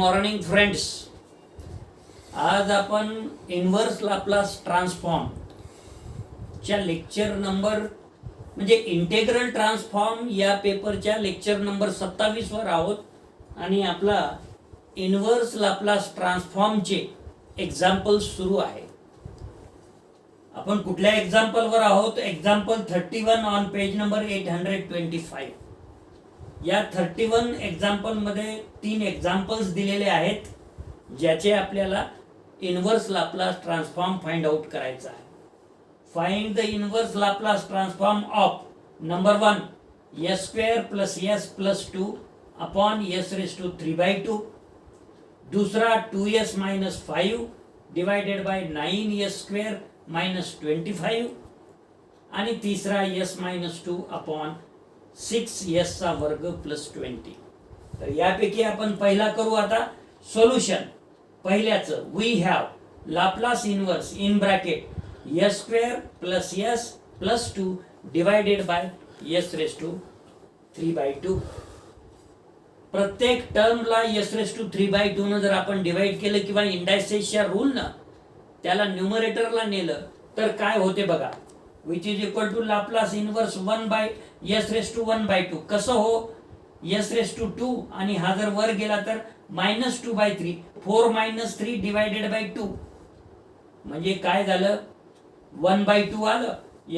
Morning friends. आज आपण inverse Laplace transform च्या लेक्चर नंबर म्हणजे इंटेग्रल ट्रान्सफॉर्म या पेपरच्या लेक्चर नंबर 27 वर आहोत आणि आपला इन्व्हर्स लाप्लास ट्रान्सफॉर्मचे एक्झाम्पल सुरू आहे. आपण कुठल्या एक्झाम्पल वर आहोत? Example 31 on page number 825. या 31 एक्झाम्पल मध्ये 3 एक्झाम्पल्स दिलेले आहेत ज्याचे आपल्याला inverse Laplace transform find out करायचा आहे. Find the inverse Laplace transform of number 1 s square plus s plus 2 upon s raise to 3/2. दूसरा 2s minus 5 divided by 9s square minus 25 आणि तिसरा s माइनस 2 अपॉन 6s चा वर्ग plus 20. तर यापैकी आपण पहिला करू आता सोल्युशन. पहिल्याचं we have Laplace inverse in bracket s square plus s plus 2 divided by s raise to 3/2. प्रत्येक टर्मला s रेज टू 3/2 न जर आपण डिवाइड केलं किंवा इंडायसेसच्या रूल न त्याला न्यूमरेटरला नेलं तर काय होते बघा. Which is equal to Laplace inverse 1 by s raise to 1/2. कसं हो? s रेज टू 2 आणि हा जर वर गेला तर मायनस 2/3. 4 मायनस 3 डिवाइडेड बाय 2 म्हणजे काय झालं? 1/2 आलं.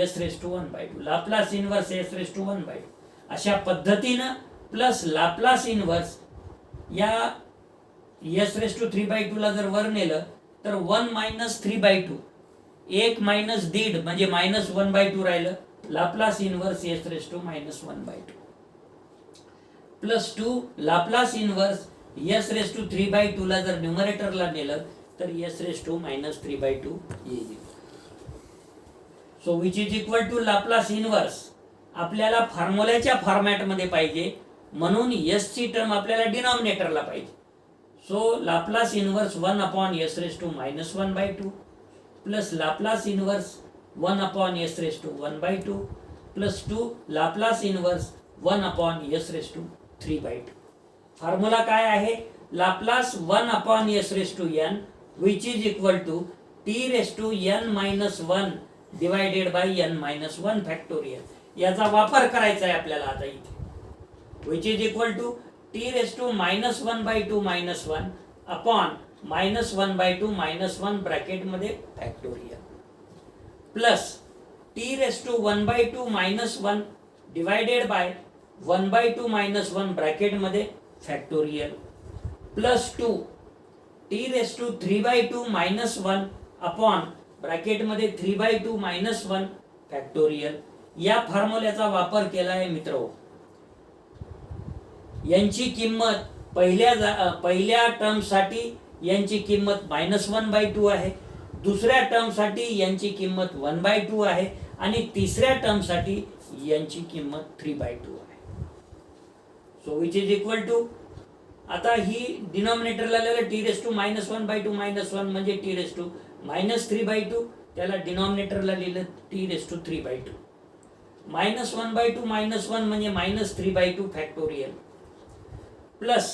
s raise to 1/2 Laplace inverse s raise to 1/2. अशा पद्धतीनं प्लस लाप्लास इन्व्हर्स या s रेज टू 3/2 ला जर वर नेलं तर 1 मायनस 3/2 1 मायनस 1.5 म्हणजे मायनस 1/2 राहिलं. Laplace inverse s raise to minus 1/2 plus 2 Laplace inverse s raise to 3/2 ला जर न्यूमरेटरला नेलं तर s रेज टू मायनस 3/2 येईल. So which is equal to Laplace inverse आपल्याला फॉर्म्युल्याच्या फॉर्मॅट मध्ये पाहिजे म्हणून s ची टर्म आपल्याला डिनॉमिनेटरला पाहिजे. So Laplace inverse 1 upon s raise to minus 1/2 plus Laplace inverse 1 upon s raise to 1/2 plus 2 Laplace inverse 1 upon s raise to 3/2. Formula काय आहे? Laplace 1 upon s raise to n which is equal to t raise to n minus 1 divided by n minus 1 factorial. याचा वापर करायचा आहे आपल्याला आता इथे. Which is equal to t raise to minus 1/2 minus 1 upon minus 1/2 minus 1 bracket मध्ये factorial plus t raise to 1/2 minus 1 divided by 1/2 minus 1 bracket मध्ये factorial plus 2 t raise to 3/2 minus 1 upon bracket मध्ये 3/2 minus 1 factorial. या फॉर्म्युल्याचा वापर केला आहे मित्र. यांची किंमत पहिल्या टर्म साठी यांची किंमत मायनस 1/2 आहे. दुसऱ्या टर्म साठी यांची किंमत 1/2 आहे आणि तिसऱ्या टर्म साठी यांची किंमत 3/2 आहे. So which is equal to आता ही डिनॉमिनेटरला लिहिलं t raise to minus 1/2 minus 1 म्हणजे t रेज टू मायनस 3/2. त्याला डिनॉमिनेटरला लिहिलं t raise to 3/2 minus 1/2 minus 1 म्हणजे मायनस 3/2 फॅक्टोरियल प्लस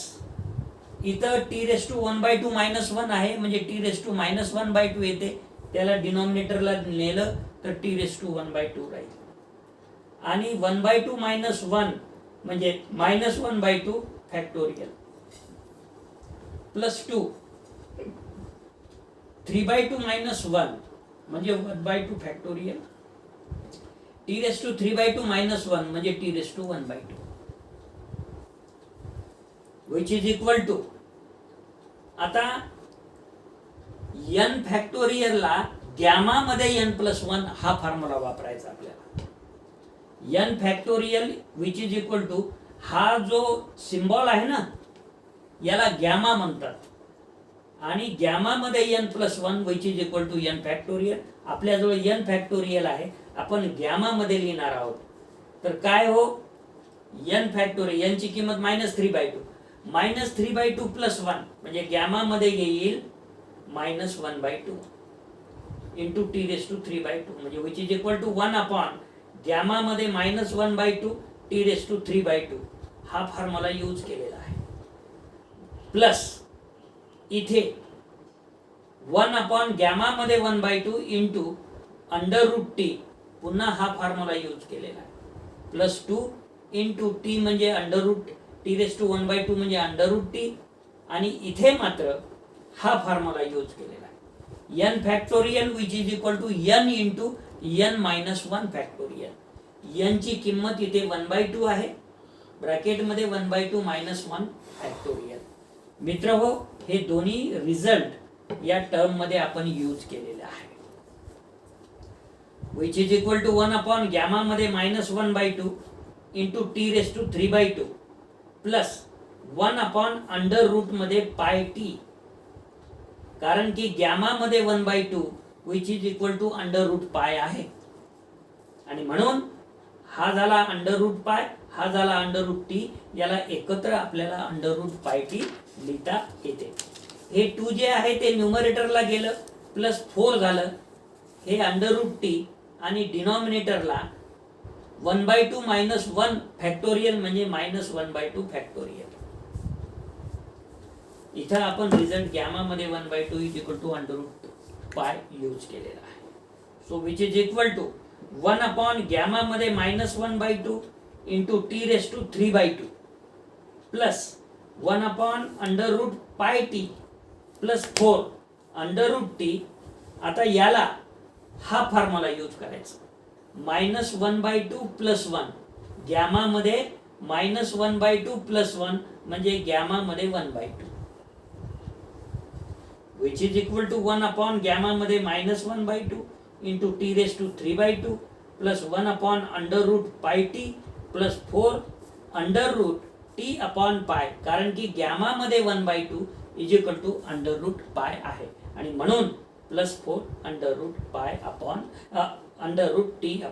इथं t रेज टू 1/2 मायनस 1 आहे म्हणजे t रेज टू मायनस 1/2 येते. त्याला डिनॉमिनेटरला नेलं तर t रेज टू 1/2 राहील आणि 1/2 मायनस 1 म्हणजे मायनस 1/2 फॅक्टोरियल प्लस 2 3/2 मायनस 1 म्हणजे 1/2 factorial t raise to 3/2 minus 1 म्हणजे t raise to 1/2 which is equal to आता n फॅक्टोरियल ला गॅमा मध्ये n प्लस 1 हा फॉर्म्युला वापरायचा आपल्याला. n factorial which is equal to हा जो सिम्बॉल आहे ना याला गॅमा म्हणतात आणि गॅमा मध्ये n plus 1 which is equal to n factorial. आपल्याजवळ n फॅक्टोरियल आहे आपण गॅमा मध्ये लिहिणार आहोत. तर काय हो? n फॅक्टोरियल n ची किंमत मायनस 3/2 मायनस 3/2 प्लस 1 म्हणजे गॅमा मध्ये येईल minus 1/2 into t raise to 3/2 म्हणजे which is equal to 1 upon gamma मध्ये मायनस 1/2 t रेज टू 3/2 हा फॉर्म्युला यूज केलेला आहे. प्लस इथे 1/γ मध्ये 1/2 इंटू √t, पुन्हा हा फॉर्म्युला यूज केलेला आहे, प्लस 2 इंटू टी म्हणजे √t⁻1/2 म्हणजे √t, आणि इथे मात्र हा फॉर्म्युला यूज केलेला आहे, n factorial which is equal to n into n minus 1 factorial. n ची किंमत इथे 1/2 आहे, ब्रॅकेटमध्ये 1/2 मायनस 1 फॅक्टोरियल. मित्र हो, हे दोन्ही रिझल्ट या टर्म मध्ये आपण यूज केलेले आहे. विच इज इक्वल टू 1/γ मध्ये -1/2 इंटू t⁻3/2 प्लस 1/√, मध्ये πt, कारण की गॅमा मध्ये 1/2 विच इज इक्वल टू √π आहे, आणि म्हणून हा झाला √π, हा झाला √t, याला एकत्र आपल्याला √πt लिहिता येते. हे 2 जे आहे ते न्यूमरेटरला गेलं, प्लस 4 झालं, हे √t, आणि डिनॉमिनेटरला 1/2 मायनस 1 फॅक्टोरियल म्हणजे -1/2 फॅक्टोरियल. इथं आपण रिझल्ट गॅमा मध्ये 1/2 इज इक्वल टू √π यूज केलेला आहे. So which is equal to 1/γ मध्ये -1/2 into t⁻3/2 plus 1/√πt plus 4 √t. आता याला हा फॉर्म्युला यूज करायचा, -1/2 प्लस 1, गॅमा मध्ये -1/2 प्लस 1 म्हणजे गॅमा मध्ये 1/2, विच इज इक्वल टू 1/γ मध्ये -1/2 into t⁻3/2 plus 1/√πt plus 4 √t/π, कारण की गॅमा मध्ये 1/2 इज इक्वल टू √π आहे, आणि म्हणून प्लस 4 √t/π.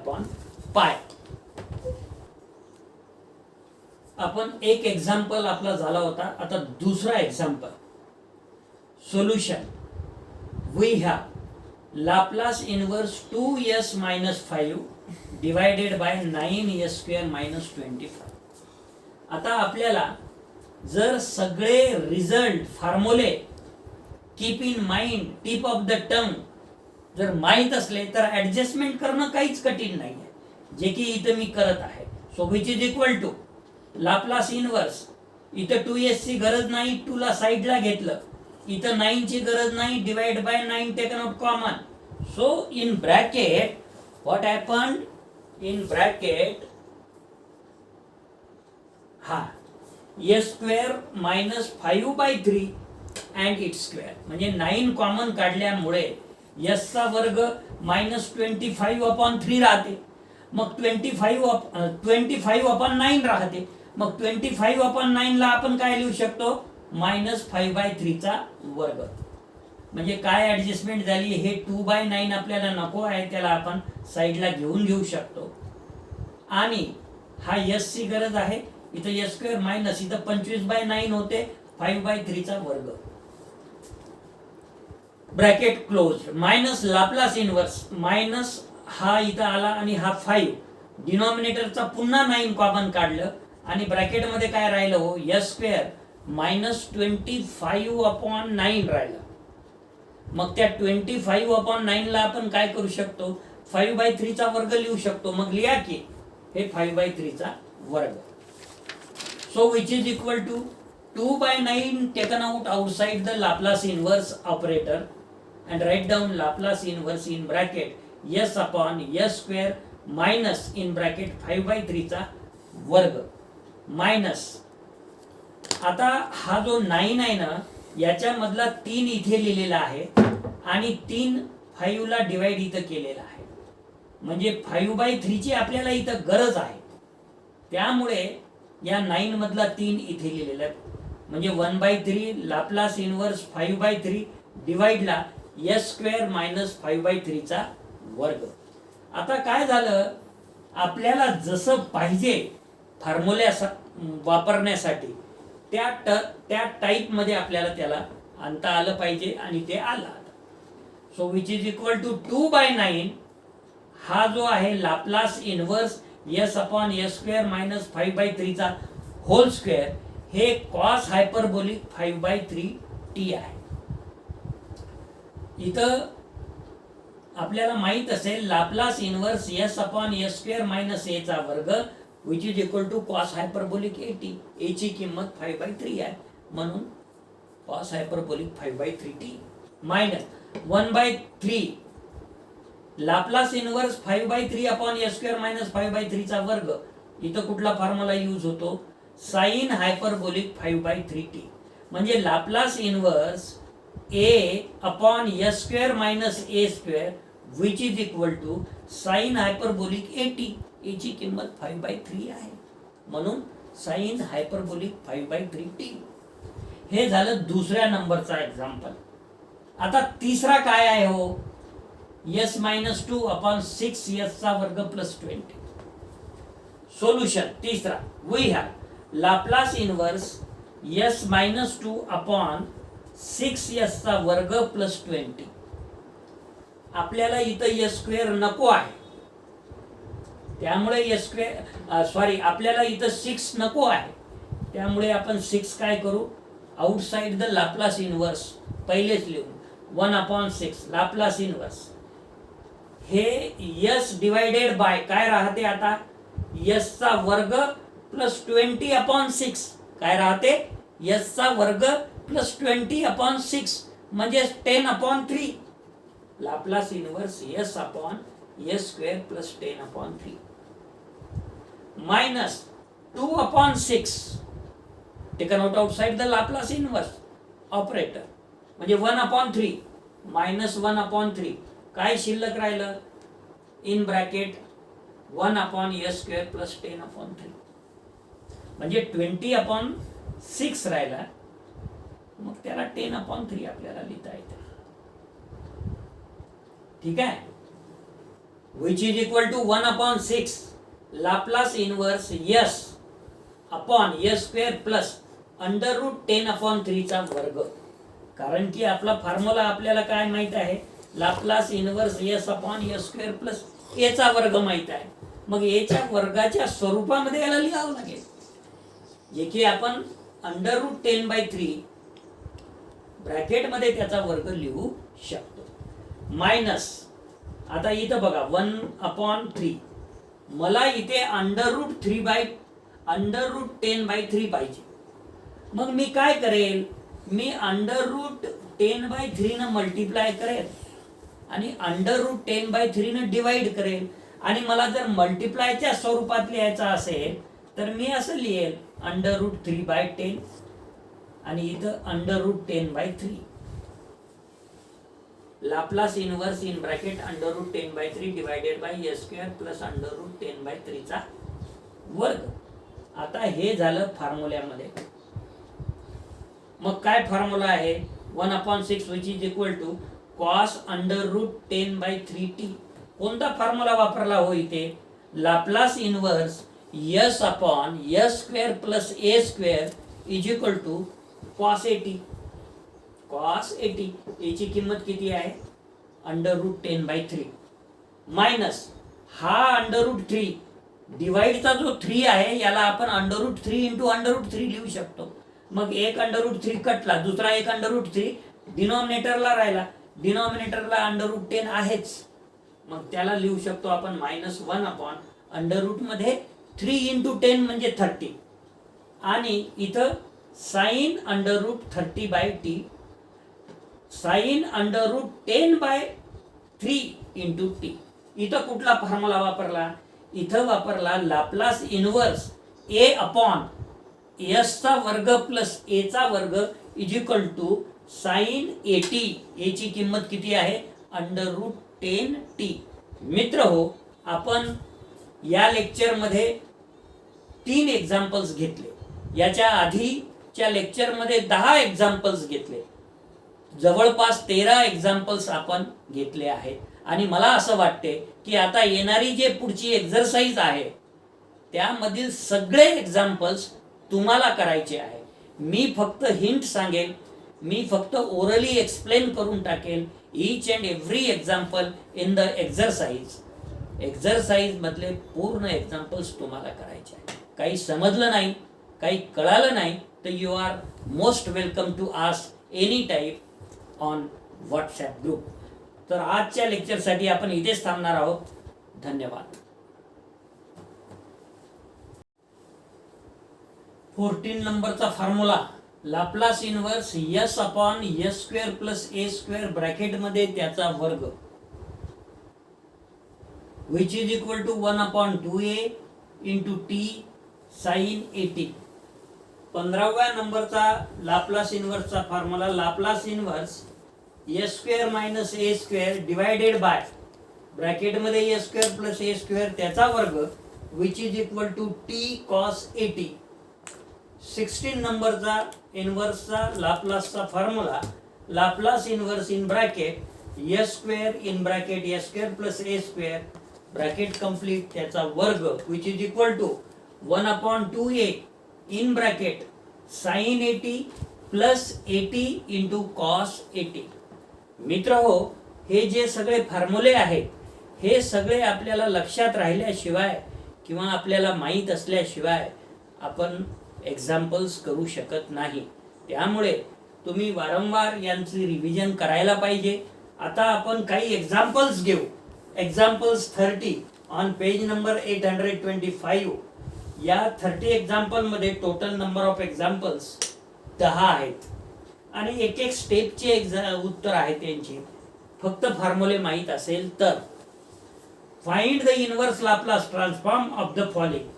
आपण एक एक्झाम्पल आपला झाला होता. आता दुसरा example. Solution. We have Laplace inverse 2s - 5 divided by 9s² - 25. आता आपल्याला जर सगळे रिझल्ट फॉर्म्युले keep in mind, tip of the tongue जर माहीत असले तर ऍडजस्टमेंट करणं काहीच कठीण नाही आहे, जे की इथं मी करत आहे. So which is equal to Laplace inverse, इथं 2s ची गरज नाही, 2 ला साईडला घेतलं, इथं 9 ची गरज नाही, divide by 9 taken out common. So in bracket what happened, in bracket हा s² - 5/3 अँड इट्स स्क्वेअर, म्हणजे 9 कॉमन काढल्यामुळे s चा वर्ग -25/3 राहते, मग 25/9 राहते, मग 25/9 ला आपण काय लिहू शकतो, -5/3 चा वर्ग. म्हणजे काय ऍडजस्टमेंट झाली, हे 2/9 आपल्याला नको आहे, त्याला आपण साईडला घेऊ शकतो, आणि हा s ची गरज आहे, इथं s² मायनस, इथं 25/9 होते, 5/3 चा वर्ग, bracket close, minus Laplace inverse, minus हा इथं आला आणि हा 5, डिनॉमिनेटरचा पुन्हा 9 कॉमन काढलं, आणि ब्रॅकेटमध्ये काय राहिलं हो, s² - 25/9 राहिलं. मग त्या 25/9 ला आपण काय करू शकतो, 5/3 चा वर्ग लिहू शकतो. मग लिहा की हे 5/3 चा वर्ग. So which is equal to 2/9 taken out outside the Laplace inverse operator and write down Laplace inverse in bracket s/s² minus in bracket 5/3 चा वर्ग मायनस, आता हा जो 9 आहे ना, याच्या मधला 3 इथे लिहिलेला आहे, आणि 3 5 ला डिवाइड इथं केलेला आहे, म्हणजे 5/3 ची आपल्याला इथं गरज आहे, त्यामुळे या 9 मधला 3 इथे लिहिलेला आहे, म्हणजे 1/3 लाप्लास इनवर्स 5/3 डिवाइडला s² - 5/3 चा वर्ग. आता काय झालं, आपल्याला जसं पाहिजे फॉर्म्युला वापरण्यासाठी त्या टाइप मध्ये आपल्याला त्याला आणता आलं पाहिजे, आणि ते आलं. So which is equal to 2/9, हा जो आहे लाप्लास इनवर्स s/s² - 5/3 चा होल स्क्वेअर, हे कॉस हायपरबोलिक 5/3t आहे. इथं आपल्याला माहित असेल Laplace inverse S upon S square minus A चा वर्ग which is equal to cos hyperbolic A T. A ची किंमत 5/3 आहे म्हणून cos hyperbolic 5/3t minus 1/3 Laplace inverse 5/3 upon S square minus 5/3 चा वर्ग. इथं कुठला फॉर्म्युला यूज होतो? Sine hyperbolic 5/3t. म्हणजे Laplace inverse A upon S square minus A square which is equal to sine hyperbolic A T. A ची किंमत 5/3 आहे म्हणून साइन हायपरबोलिक 5/3t. हे झालं दुसऱ्या नंबरचा एक्झाम्पल. आता तिसरा काय आहे हो? एस मायनस 2 अपॉन 6 एस चा वर्ग प्लस 20. सोल्युशन तिसरा we have Laplace inverse s minus 2 upon 6 s चा वर्ग प्लस 20. आपल्याला इथं एस स्क्वेअर नको आहे त्यामुळे एस स्क्वेअर आपल्याला इथं 6 नको आहे त्यामुळे आपण 6 काय करू? आउटसाइड द लाप्लास इन्व्हर्स पहिलेच लिहू 1/6 लाप्लास इन्व्हर्स. हे एस डिवायडेड बाय काय राहते आता? एस चा वर्ग प्लस 20/6 काय राहते? एस चा वर्ग प्लस 20/6 म्हणजे 10/3. Laplace inverse S upon S square plus 10/3 minus 2/6 taken out outside the Laplace inverse operator म्हणजे 1/3 मायनस 1/3 काय शिल्लक राहिलं? In bracket 1/s square plus 10/3 म्हणजे 20/6 राहिला मग त्याला 10/3 आपल्याला लिहिता येते. ठीक आहे. Which is equal to 1/6 Laplace inverse S upon S square plus √10/3 चा वर्ग. कारण की आपला फॉर्म्युला आपल्याला काय माहित आहे? Laplace inverse S upon S square plus A चा वर्ग माहित आहे. मग ए च्या वर्गाच्या स्वरूपामध्ये याला लिहावं लागेल जे की आपण √10/3 ब्रॅकेट मध्ये त्याचा वर्ग लिहू शकतो. मायनस आता इथं बघा 1/3 मला इथे √10/3 पाहिजे. मग मी काय करेल? मी √10/3 न मल्टिप्लाय करेल आणि √10/3 न डिवाइड करेल. आणि मला जर मल्टिप्लायच्या स्वरूपात लिहायचा असेल तर मी असं लिहेल √3/10 आणि इथं √10/3 Laplace inverse in bracket √10/3 divided by S square plus √10/3 चा वर्ग. आता हे झालं फॉर्म्युल्यामध्ये. मग काय फॉर्म्युला आहे? 1/6 which is equal to cos √10/3t. कोणता फॉर्म्युला वापरला हो इथे? Laplace inverse S upon S square plus A square is equal to cos 80. Cos 80 याची किंमत किती आहे? √10/3 मायनस हा √3 डिवाइडचा जो 3 आहे याला आपण √3 इंटू √3 लिहू शकतो. मग एक √3 कटला दुसरा एक √3 डिनॉमिनेटरला राहिला. डिनॉमिनेटरला √10 आहेच मग त्याला लिहू शकतो आपण -1 अपॉन √ मध्ये 3 इंटू 10 म्हणजे 30 आणि इथं sign √30/t sign √10/3 into t. इथं कुठला फॉर्म्युला वापरला? इथं वापरला Laplace inverse A upon S चा वर्ग प्लस ए चा वर्ग इज इक्वल टू साइन 80. ए ची किंमत किती आहे? √10t. मित्र हो, आपण या लेक्चर मध्ये 3 एक्झाम्पल्स घेतले. याच्या आधीच्या लेक्चर मध्ये 10 एक्झाम्पल्स घेतले. जवळपास 13 एक्झाम्पल्स आपण घेतले आहेत आणि मला असं वाटते की आता येणारी जे पुढची एक्झरसाइज आहे त्यामधील सगळे एक्झाम्पल्स तुम्हाला करायचे आहे. मी फक्त हिंट सांगेल, मी फक्त ओरली एक्सप्लेन करून टाकेल each and every example in the exercise. Exercise मधले पूर्ण एक्झाम्पल्स तुम्हाला करायचे आहे. काही समजलं नाही, काही कळालं नाही तर you are most welcome to ask any type on WhatsApp group. तर आजच्या लेक्चरसाठी आपण इथेच थांबणार आहोत. धन्यवाद. 14 नंबरचा formula Laplace inverse S upon S square plus ए स्क्वेअर ब्रॅकेटमध्ये त्याचा वर्ग which is equal to 1/2a into T sine 80. 15व्या नंबरचा लाप्लास इन्व्हर्सचा formula Laplace inverse S square minus A square divided by ब्रॅकेटमध्ये A square plus A square त्याचा वर्ग which is equal to T cos 80. 16 नंबरचा इन्व्हर्सचा लाप्लासचा formula Laplace inverse in bracket S square in bracket S square plus A square bracket complete त्याचा वर्ग which is equal to 1/2a in bracket sine 80 plus 80 into cos 80. मित्र हो, हे जे सगळे फॉर्म्युले आहेत हे सगळे आपल्याला लक्षात राहिल्याशिवाय किंवा आपल्याला माहीत असल्याशिवाय आपण एक्झाम्पल्स करू शकत नाही. त्यामुळे तुम्ही वारंवार यांची रिव्हिजन करायला पाहिजे. आता आपण काही एक्झाम्पल्स घेऊ. Examples 30 on page number 825. या 30 एक्झाम्पल मध्ये टोटल नंबर ऑफ एक्झाम्पल्स 10 आहेत आणि एक एक स्टेपचे उत्तर आहेत त्यांची. फक्त फॉर्म्युले माहीत असेल तर. Find the inverse Laplace transform of the following.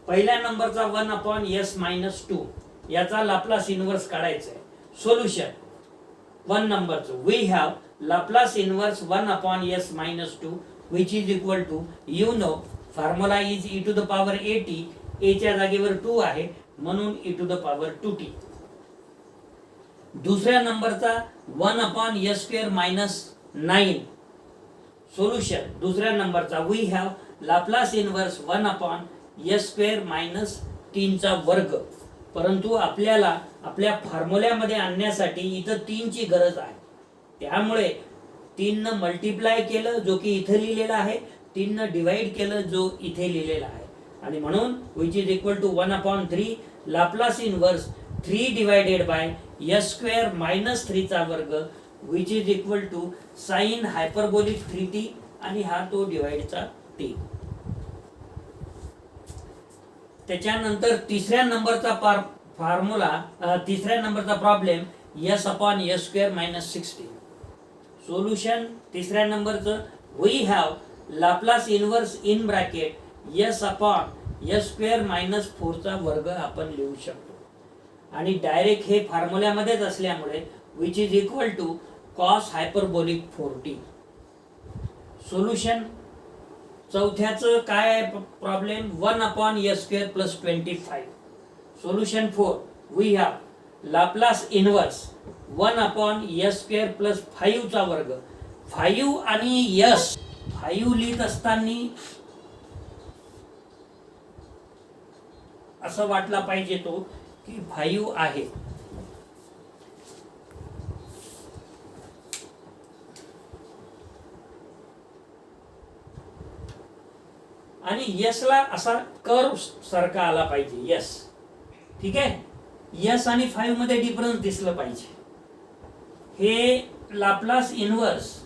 पहिल्या नंबरचा 1/s-2 याचा लाप्लास इन्व्हर्स काढायचा आहे. सोल्युशन 1 नंबरचं we have Laplace inverse 1/s-2 which is equal to you know formula is e to the power 80. a च्या जागेवर 2 आहे म्हणून e to the power 2t. दुसऱ्या नंबरचा 1/s²-9. सोल्युशन दुसऱ्या नंबरचा we have Laplace inverse 1/s²-3 चा वर्ग. परंतु आपल्याला आपल्या फॉर्म्युल्यामध्ये आणण्यासाठी इथं 3 ची गरज आहे. त्यामुळे 3 न मल्टिप्लाय केलं जो की इथे लिहिलेला आहे, 3 न डिवाइड केलं जो इथे लिहिलेला आहे आणि म्हणून which is equal to 1/3 Laplace inverse 3 divided by s²-3 चा वर्ग which is equal to sine hyperbolic 3t आणि हा तो डिवाइडचा t. त्याच्यानंतर तिसऱ्या नंबरचा फॉर्म्युला तिसऱ्या नंबरचा प्रॉब्लेम s/s²-16. सोल्युशन तिसऱ्या नंबरचं we have Laplace inverse in bracket s/s²-4 चा वर्ग आपण लिहू शकतो आणि डायरेक्ट हे फॉर्म्युल्यामध्येच असल्यामुळे which is equal to cos hyperbolic 4t. Solution चौथ्याचं काय problem 1/s²+25. Solution 4 we have Laplace inverse 1/s²+5 चा वर्ग. 5 आणि s 5 लिहित असताना असं वाटला पाहिजे तो की 5 आहे. आणि यस ला असा कर्व सारखा आला पाहिजे. यस ठीक आहे. यस आणि 5 मध्ये डिफरन्स दिसलं पाहिजे. हे लाप्लास इन्व्हर्स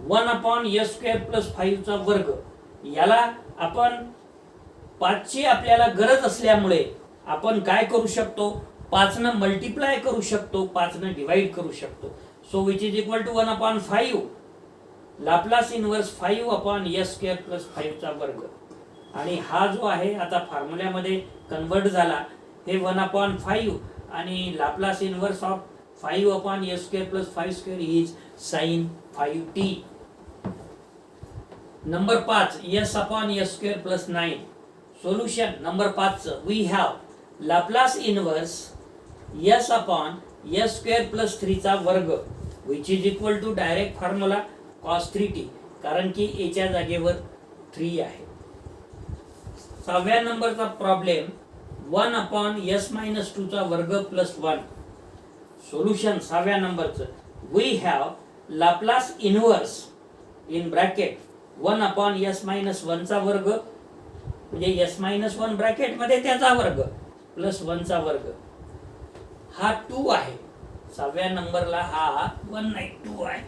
1/s²+5 चा वर्ग याला आपण 5 ची आपल्याला गरज असल्यामुळे आपण काय करू शकतो, 5 न मल्टिप्लाय करू शकतो, 5 न डिवाइड करू शकतो. So which is equal to 1/5 Laplace inverse 5/s²+5 चा वर्ग. आणि हा जो आहे आता फॉर्म्युल्यामध्ये कन्वर्ट झाला. हे 1/5 आणि Laplace inverse of 5/s²+5² is sin 5t. Number 5 s/s²+9. Solution number 5 we have Laplace inverse s/s²+3 चा वर्ग which is equal to direct formula cos 3t कारण की a च्या जागेवर 3 आहे. 6व्या नंबरचा प्रॉब्लेम 1/s-2 चा वर्ग +1. सोल्युशन 6व्या नंबरचं we have Laplace inverse in bracket 1/s-1 चा वर्ग म्हणजे s-1 ब्रॅकेट मध्ये त्याचा वर्ग +1 चा वर्ग. हा 2 आहे. 6व्या नंबरला हा 192 आहे.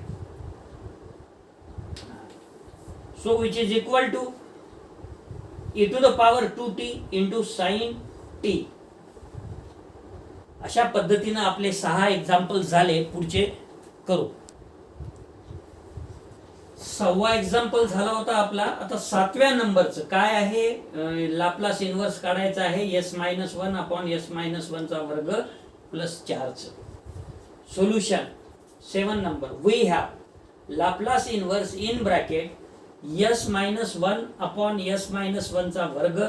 So which is equal to e to the power 2t into sine t. अशा पद्धतीनं आपले 6 एक्झाम्पल झाले. पुढचे करू. 6वा एक्झाम्पल झाला होता आपला. आता 7व्या नंबरचं काय आहे, लाप्लास इन्व्हर्स काढायचं आहे s-1 अपॉन s-1 चा वर्ग प्लस 4 च. Solution 7 number we have Laplace inverse in bracket s-1 upon s-1 चा वर्ग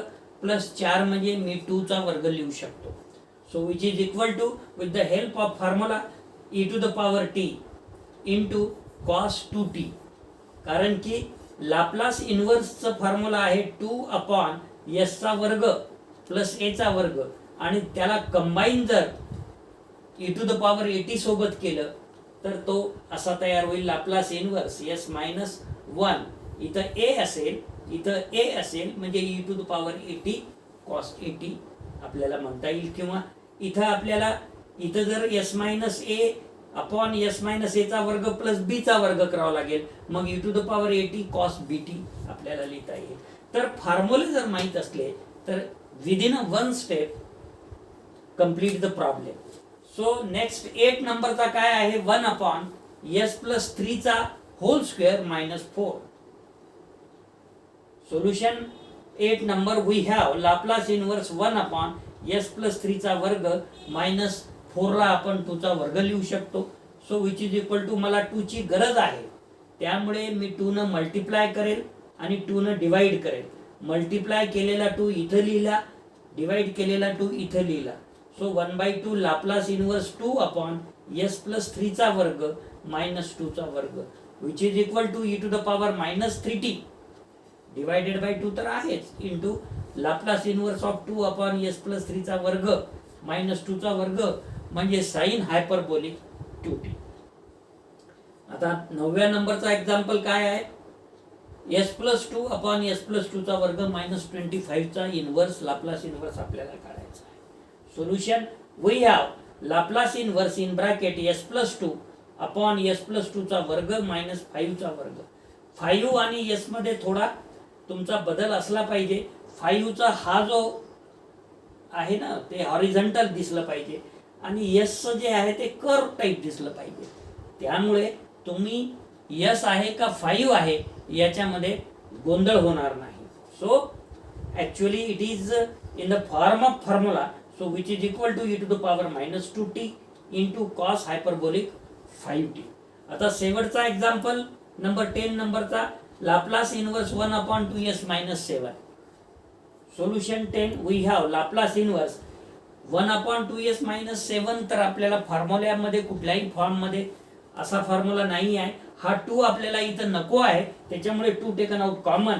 प्लस 4 म्हणजे मी 2 चा वर्ग लिहू शकतो. So which is equal to with the help of formula e to the power t into cos 2t. कारण की लाप्लास इन्व्हर्सचं फॉर्म्युला आहे 2 अपॉन s चा वर्ग प्लस a चा वर्ग आणि त्याला कंबाईन जर e टू द पॉवर 80 सोबत केलं तर तो असा तयार होईल लाप्लास इन्व्हर्स s-1. इथं a असेल, इथं a असेल म्हणजे e to the power 80 cos 80 आपल्याला म्हणता येईल. किंवा इथं आपल्याला इथं जर s-a अपॉन s-a चा वर्ग प्लस b चा वर्ग करावा लागेल, मग e to the power 80 cos bt आपल्याला लिहिता येईल. तर फॉर्म्युले जर माहित असले तर within one step complete the problem. So next 8 नंबरचा काय आहे, 1 अपॉन s प्लस 3 चा whole square minus 4. Solution 8 number we have Laplace inverse 1 upon s plus 3 चा वर्ग मायनस 4 ला आपण 2 चा वर्ग लिहू शकतो. So which is equal to मला 2 ची गरज आहे त्यामुळे मी 2 न मल्टिप्लाय करेल आणि 2 न डिवाइड करेल. मल्टिप्लाय केलेला 2 इथं लिहिला, डिवाइड केलेला 2 इथं लिहिला. So 1/2 Laplace inverse 2 upon s plus 3 चा वर्ग मायनस 2 चा वर्ग which is equal to e to the power minus 3t divided by 2 तर आहेच into Laplace inverse of 2 upon s plus 3 चा वर्ग मायनस 2 चा वर्ग म्हणजे साइन हायपरबोलिक 2t. आता 9व्या नंबरचा एक्झाम्पल काय आहे, s plus 2 upon s plus 2 चा वर्ग मायनस 25 चा इन्व्हर्स लाप्लास इन्व्हर्स आपल्याला काढायचा आहे. Solution we have Laplace inverse in bracket s plus 2 upon s plus 2 चा वर्ग मायनस 5 चा वर्ग. 5 आणि s मध्ये थोडा तुमचा बदल असला पाहिजे. 5 चा हा जो आहे ना ते हॉरिझॉन्टल दिसलं पाहिजे आणि s जे आहे ते कर्व टाइप दिसलं पाहिजे. त्यामुळे तुम्ही s आहे का 5 आहे याच्यामध्ये गोंधळ होणार नाही. So actually it is in the form of formula. So which is equal to e to the power minus 2t into cos hyperbolic 5t. आता शेवटचा एक्झाम्पल नंबर 10 नंबरचा Laplace inverse 1 upon 2s minus 7. Solution 10 we have Laplace inverse 1 upon 2s minus 7. तर आपल्याला फॉर्म्युल्यामध्ये कुठल्याही फॉर्ममध्ये असा formula नाही आहे. हा 2 आपल्याला इथं नको आहे त्याच्यामुळे 2 taken out common.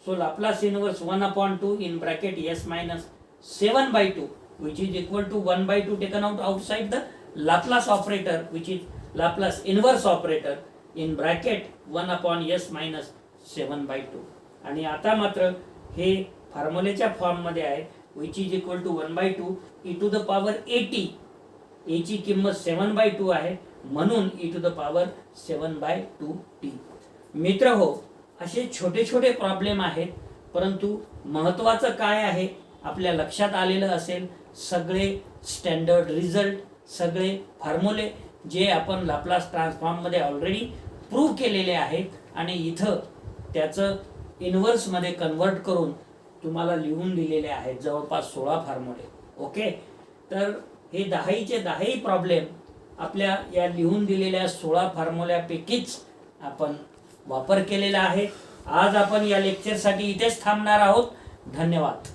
So Laplace inverse 1 upon 2 in bracket s minus 7/2 which is equal to 1/2 taken out outside the Laplace operator which is Laplace inverse operator in bracket 1 upon s minus 7/2. आणि आता मात्र हे फॉर्म्युलेच्या form मध्ये आहे which is equal to 1/2 e to the power 80. a ची किंमत 7/2 आहे म्हणून e to the power 7/2t. मित्र हो, असे छोटे छोटे प्रॉब्लेम आहेत परंतु महत्त्वाचं काय आहे आपल्या लक्षात आलेलं असेल. सगळे स्टँडर्ड रिझल्ट, सगळे फॉर्म्युले जे आपण लाप्लास ट्रान्सफॉर्म मध्ये ऑलरेडी प्रूव्ह केलेले आहेत आणि इथं त्याचं इन्व्हर्स मध्ये कन्वर्ट करून तुम्हाला लिहून दिलेले आहेत जवळपास 16 फॉर्म्युले. ओके, तर हे 10चे 10 प्रॉब्लेम आपल्या या लिहून दिलेल्या 16 फॉर्म्युल्यापैकीच आपण वापर केलेला आहे. आज आपण या लेक्चरसाठी इथेच थांबणार आहोत. धन्यवाद.